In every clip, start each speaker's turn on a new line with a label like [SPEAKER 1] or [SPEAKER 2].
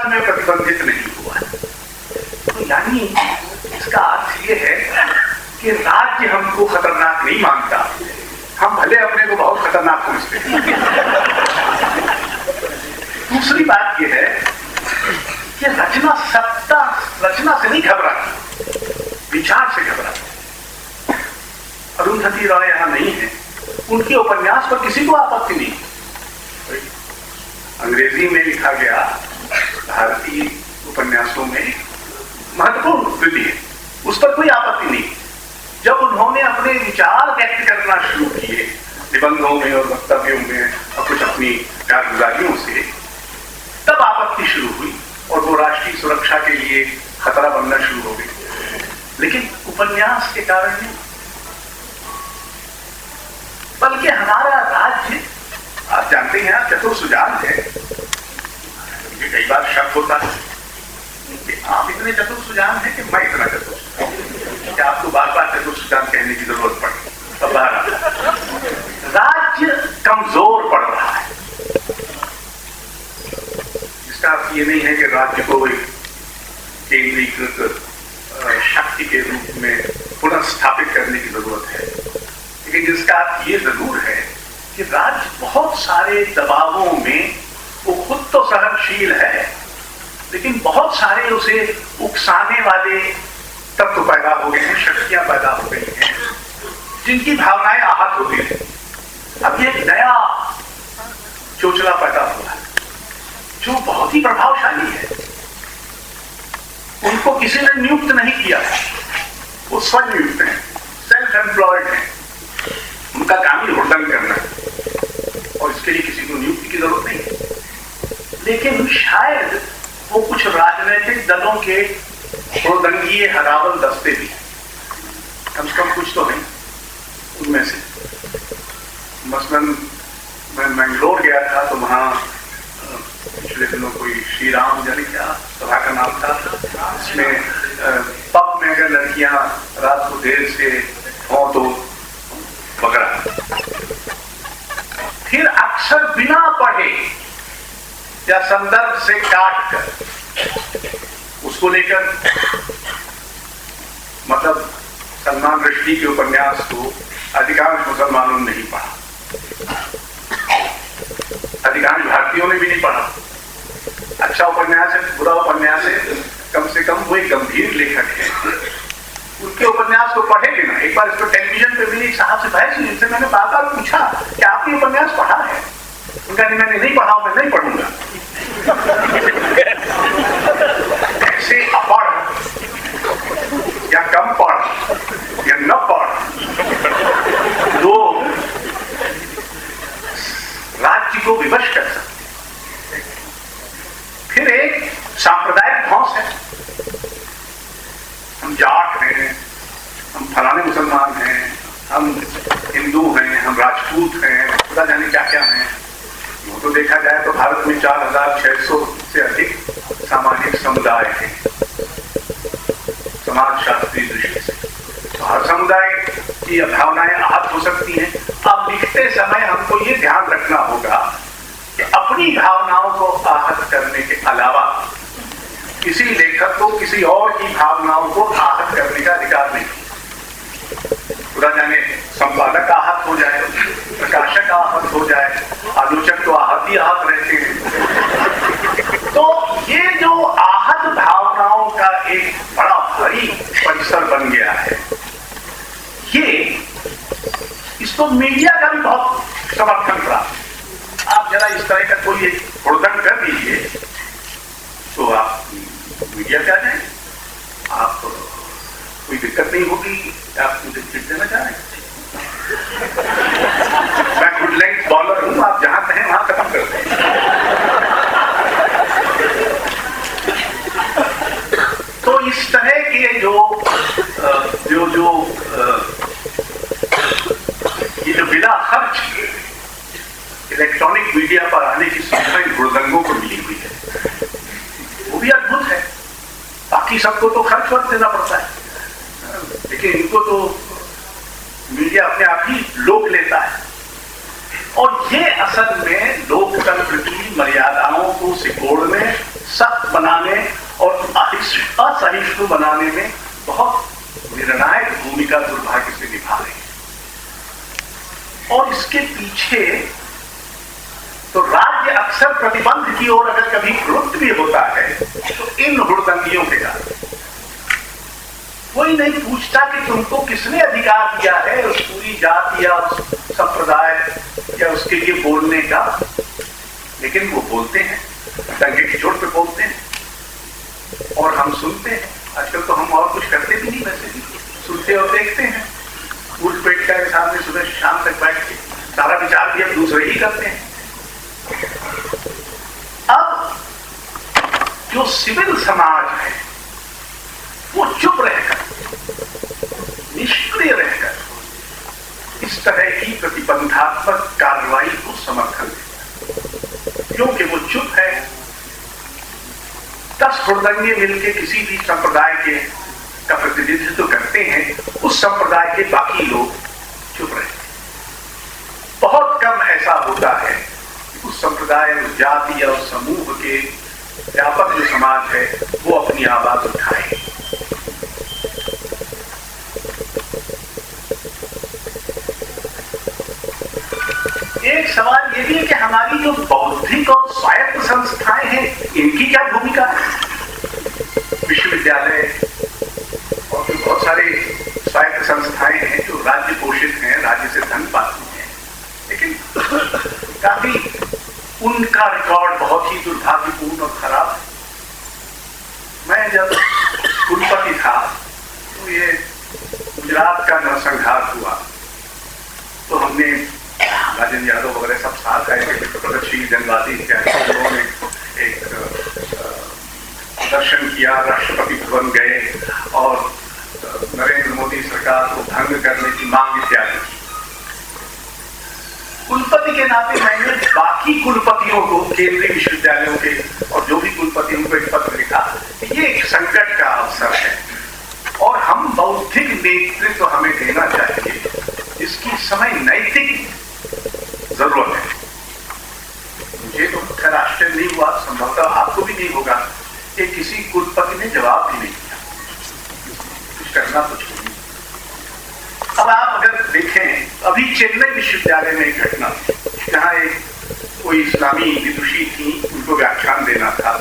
[SPEAKER 1] अर्थ में प्रतिबंधित नहीं हुआ है। तो यानी इसका अर्थ ये है कि राज्य हमको खतरनाक नहीं मानता, हम भले अपने को बहुत खतरनाक समझते हैं। दूसरी बात यह है कि रचना सत्ता रचना से नहीं घबराती, विचार से घबराती। अरुंधति रॉय यहां नहीं है, उनके उपन्यास पर किसी को आपत्ति नहीं। अंग्रेजी में लिखा गया भारतीय उपन्यासों में महत्वपूर्ण कृति है, उस पर कोई आपत्ति नहीं। जब उन्होंने अपने विचार व्यक्त करना शुरू किए निबंधों में और वक्तव्यों में और कुछ अपनी कारगुजारियों से, तब आपत्ति शुरू हुई और वो राष्ट्रीय सुरक्षा के लिए खतरा बनना शुरू हो गई। लेकिन उपन्यास के कारण नहीं, बल्कि हमारा राज्य, आप जानते हैं आप चतुर सुजान है। ये कई बार शक होता है कि आप इतने चतुर सुजान हैं कि मैं इतना चतुर सुजान, कि आपको बार बार चतुर सुजान कहने की जरूरत पड़े। तब राज्य कमजोर पड़ रहा है। इसका अर्थ ये नहीं है कि राज्य को एक केंद्रीकृत शक्ति के रूप में पुनः स्थापित करने की जरूरत है, लेकिन जिसका अर्थ ये जरूर है कि राज्य बहुत सारे दबावों में वो खुद तो सहनशील है, लेकिन बहुत सारे उसे उकसाने वाले तत्व पैदा हो गए हैं, शक्तियां पैदा हो गई हैं, जिनकी भावनाएं आहत हो गई हैं। अब एक नया चोचला पैदा हुआ है जो बहुत ही प्रभावशाली है। उनको किसी ने नियुक्त नहीं किया है, वो स्वयं नियुक्त हैं, सेल्फ एम्प्लॉयड हैं। उनका काम ही हुड़दंग करना है और इसके लिए किसी को नियुक्ति की जरूरत नहीं है। लेकिन शायद वो कुछ राजनीतिक दलों के हुड़दंगीय हरावल दस्ते भी, कम से कम कुछ तो नहीं उनमें से। मसलन मैं मैंगलोर गया था तो वहां पिछले दिनों कोई श्री राम जाने क्या सभा का नाम था, इसमें पब में अगर लड़कियां रात को देर से हों तो वगैरह, फिर अक्सर बिना पढ़े या संदर्भ से काट कर उसको लेकर, मतलब सलमान रश्दी के उपन्यास को अधिकांश मुसलमानों ने नहीं पढ़ा, अधिकांश भारतीयों ने भी नहीं पढ़ा। अच्छा उपन्यास है, बुरा उपन्यास है, कम से कम वो एक गंभीर लेखक है, उनके उपन्यास को पढ़े ना। एक बार इसको टेलीविजन पे भी एक साहब से बहस हुई, जिनसे मैंने बार बार पूछा कि आपने उपन्यास पढ़ा है? उनका नहीं, मैंने नहीं पढ़ा, मैं नहीं पढ़ूंगा। ऐसे अपढ़ या कम पढ़ या न पढ़ लोग राज्य को विवश कर सकते। फिर एक सांप्रदायिक धौंस है, हम जाट हैं, हम फलाने मुसलमान हैं, हम हिंदू हैं, हम राजपूत हैं, पता जाने क्या क्या हैं। वो तो देखा जाए तो भारत में 4600 से अधिक सामाजिक समुदाय हैं समाज शास्त्रीय दृष्टि से। तो हर समुदाय की भावनाएं आहत हो सकती हैं। अब लिखते समय हमको ये ध्यान रखना होगा कि अपनी भावनाओं को आहत करने के अलावा किसी लेखक को किसी और की भावनाओं को आहत करने का अधिकार नहीं। पूरा जाने संपादक आहत हो जाए, प्रकाशक आहत हो जाए, आलोचक तो आहत ही आहत रहते हैं। तो ये जो आहत भावनाओं का एक बड़ा भारी परिसर बन गया है, ये इसको मीडिया का भी बहुत समर्थन रहा। आप जरा इस तरह का कोई हुड़दंग कर दीजिए तो आप मीडिया पे आ जाए, आप कोई दिक्कत नहीं होगी। आप मुझे चिट देना चाह रहे हैं? मैं गुड लेंथ बॉलर हूं, आप जहां कहें वहां खत्म कर दें। तो इस तरह के जो बिना खर्च इलेक्ट्रॉनिक मीडिया पर आने की सुविधा हुड़दंगों को मिली हुई है, वो भी अद्भुत है। बाकी सबको तो खर्च वर्च देना पड़ता है, लेकिन इनको तो मीडिया अपने आप ही लोक लेता है। और ये असल में लोकतंत्र की मर्यादाओं को सिकोड़ने, सख्त बनाने और असहिष्णु बनाने में बहुत निर्णायक भूमिका दुर्भाग्य से निभा रही है। और इसके पीछे तो राज्य अक्सर प्रतिबंध की ओर अगर कभी प्रवृत्त भी होता है तो इन हुड़दंगियों के कारण। कोई नहीं पूछता कि तुमको किसने अधिकार दिया है उस पूरी जाति या उस संप्रदाय या उसके लिए बोलने का, लेकिन वो बोलते हैं, दंगे की चोट पे बोलते हैं और हम सुनते हैं। आजकल तो हम और कुछ करते भी नहीं, वैसे भी सुनते और देखते हैं। उठ बैठ के सामने सुबह से शाम तक बैठ के सारा विचार भी अब दूसरे ही करते हैं। अब जो सिविल समाज है वो चुप रहकर, निष्क्रिय रहकर इस तरह की प्रतिबंधात्मक कार्रवाई को समर्थन देता है। क्योंकि वो चुप है। 10 हुड़दंगे मिलकर किसी भी संप्रदाय के का प्रतिनिधित्व करते हैं, उस संप्रदाय के बाकी लोग चुप रहते हैं। बहुत कम ऐसा होता है कि उस संप्रदाय, उस जाति या उस समूह के व्यापक जो समाज है वो अपनी आवाज उठाए। एक सवाल ये भी है कि हमारी जो बौद्धिक और स्वायत्त संस्थाएं हैं इनकी क्या भूमिका है। विश्वविद्यालय और भी बहुत सारे स्वायत्त संस्थाएं हैं जो राज्य पोषित हैं, राज्य से धन पाती हैं, लेकिन काफी उनका रिकॉर्ड बहुत ही दुर्भाग्यपूर्ण और खराब है। मैं जब कुलपति था तो ये गुजरात का नरसंहार हुआ तो हमने राजेंद्र यादव वगैरह सब साथ आए थे, प्रगतिशील जनवादी इत्यादि लोगों ने एक दर्शन किया, राष्ट्रपति भवन गए और नरेंद्र मोदी सरकार को भंग करने की मांग इत्यादि की। कुलपति के नाते मैंने बाकी कुलपतियों को, केंद्रीय विश्वविद्यालयों के और जो भी कुलपतियों को एक पत्र लिखा, ये एक संकट का अवसर है और हम बौद्धिक नेतृत्व हमें देना चाहिए, इसकी समय नैतिक जरूरत है। मुझे तो खैर आश्चर्य नहीं हुआ, संभवतः आपको भी नहीं होगा कि किसी कुलपति ने जवाब भी नहीं दिया। कुछ करना कुछ नहीं। अब आप अगर देखें, अभी चेन्नई विश्वविद्यालय में एक घटना जहां एक कोई इस्लामी विदुषी थी, उनको व्याख्यान देना था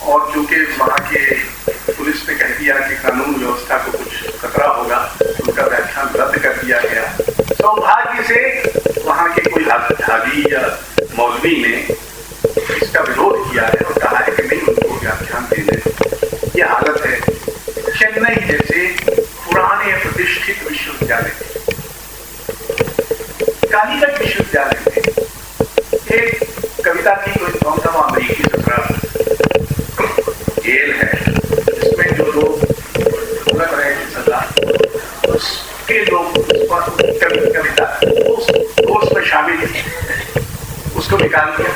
[SPEAKER 1] और चूंकि वहां के पुलिस ने कह दिया कि कानून व्यवस्था को कुछ खतरा होगा, उनका व्याख्यान रद्द कर दिया गया। सौभाग्य से वहां के कोई हाजी या मौलवी ने इसका विरोध किया है और कहा है कि नहीं, उनको व्याख्यान देने। ये हालत है चेन्नई जैसे पुराने प्रतिष्ठित विश्वविद्यालय में। कालीकट विश्वविद्यालय में एक कविता थी, कोई कौन सा अमेरिकी ससुराल जेल है, जिसमें जो लोग भुगत रहे थे सजा, उसके लोग कविता उस कोर्स में शामिल थे, उसको निकाल दिया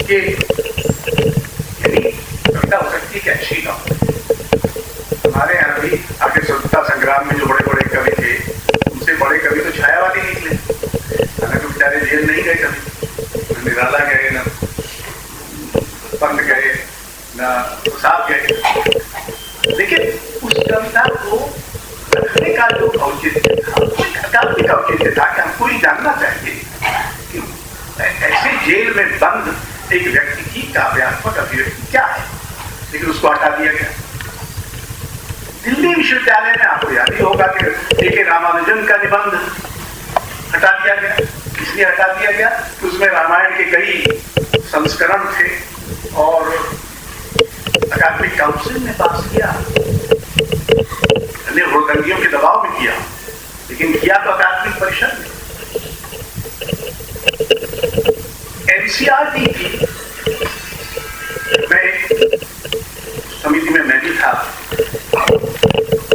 [SPEAKER 1] कि कविता हो सकती है कि अच्छी ना हो। हमारे यहाँ भी आगे स्वतंत्रता संग्राम में जो बड़े बड़े कवि थे, उनसे बड़े कवि तो छायावादी निकले। हालांकि बेचारे जेल नहीं गए कभी, निराला गए, ना पंत गए, ना प्रसाद गए, लेकिन उस कविता को रखने का जो औचित्य था, अकादमिक औचित्य था कि हमको ये जानना चाहिए कि ऐसे जेल में बंद एक व्यक्ति की काव्यात्मक अभिव्यक्ति क्या है, लेकिन उसको हटा दिया गया। दिल्ली विश्वविद्यालय में आपको याद ही होगा कि A.K. रामानुजन का निबंध हटा दिया गया। इसलिए हटा दिया गया कि उसमें रामायण के कई संस्करण थे और अकादमिक काउंसिल ने पास किया, हुड़दंगियों के दबाव में किया, लेकिन किया तो अकादमिक परिषद ने। NCERT की मैं एक समिति में मैं भी था,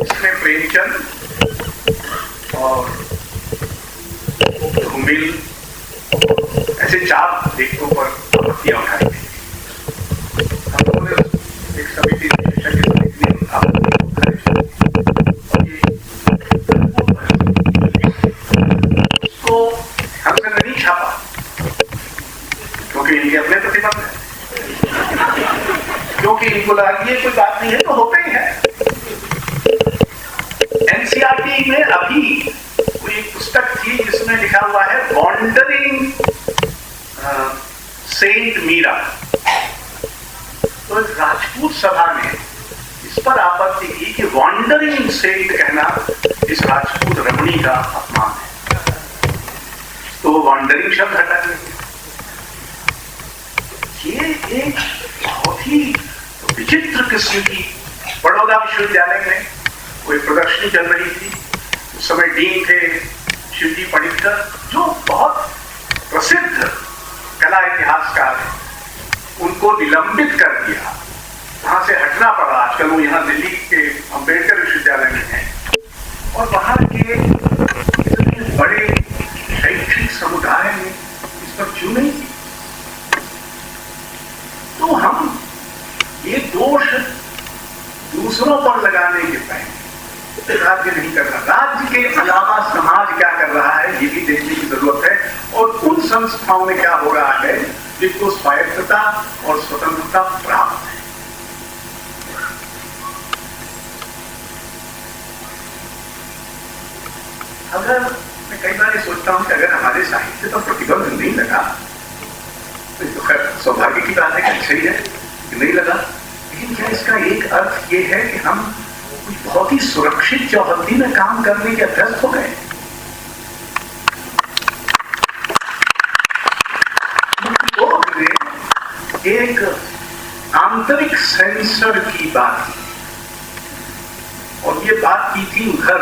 [SPEAKER 1] इसमें प्रेमचंद और धूमिल ऐसे 4 लेखकों पर आपत्तियां उठाई गई। हम लोगों ने एक समिति विशेषज्ञ समिति ने आपत्ति उठाई और ये उसको हमसे नहीं छापा, क्योंकि इनके अपने क्योंकि इनको लगा ये कोई बात नहीं है तो होते ही है। एनसीईआरटी में अभी कोई एक पुस्तक थी जिसमें लिखा हुआ है वॉन्डरिंग सेंट मीरा। तो राजपूत सभा ने इस पर आपत्ति की कि वॉन्डरिंग सेंट कहना इस राजपूत रमणी का अपमान है, तो वो वॉन्डरिंग शब्द हटा दिया। ये एक बहुत ही विचित्र किस्म की, बड़ौदा विश्वविद्यालय में कोई प्रदर्शनी चल रही थी, उस समय डीन थे शिवजी पणिक्कर, जो बहुत प्रसिद्ध कला इतिहासकार है, उनको निलंबित कर दिया, वहां से हटना पड़ा। आजकल वो यहाँ दिल्ली के अंबेडकर विश्वविद्यालय में हैं और वहां के इतने बड़े शैक्षिक समुदाय ने इस पर क्यों नहीं की। तो हम ये दोष दूसरों पर लगाने के पहले राज्य नहीं कर रहा, राज्य के अलावा समाज क्या कर रहा है ये भी देखने की जरूरत है, और उन संस्थाओं में क्या हो रहा है जिनको स्वायत्तता और स्वतंत्रता प्राप्त है। अगर मैं कई बार ये सोचता हूं कि अगर हमारे साहित्य पर प्रतिबंध नहीं लगा तो खैर सौभाग्य की बात है कि अच्छा ही है कि नहीं लगा, लेकिन क्या इसका एक अर्थ ये है कि हम बहुत ही सुरक्षित चौहद्दी में काम करने के अभ्यस्त हो गए। तो एक आंतरिक सेंसर की बात, और ये बात की थी उधर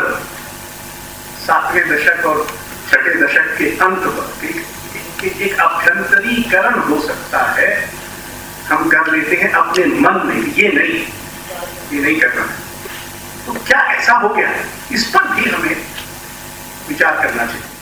[SPEAKER 1] 7वें दशक और 6ठे दशक के अंत पर, एक अभ्यंतरीकरण हो सकता है, हम कर लेते हैं अपने मन में, ये नहीं करना है। तो क्या ऐसा हो गया है, इस पर भी हमें विचार करना चाहिए।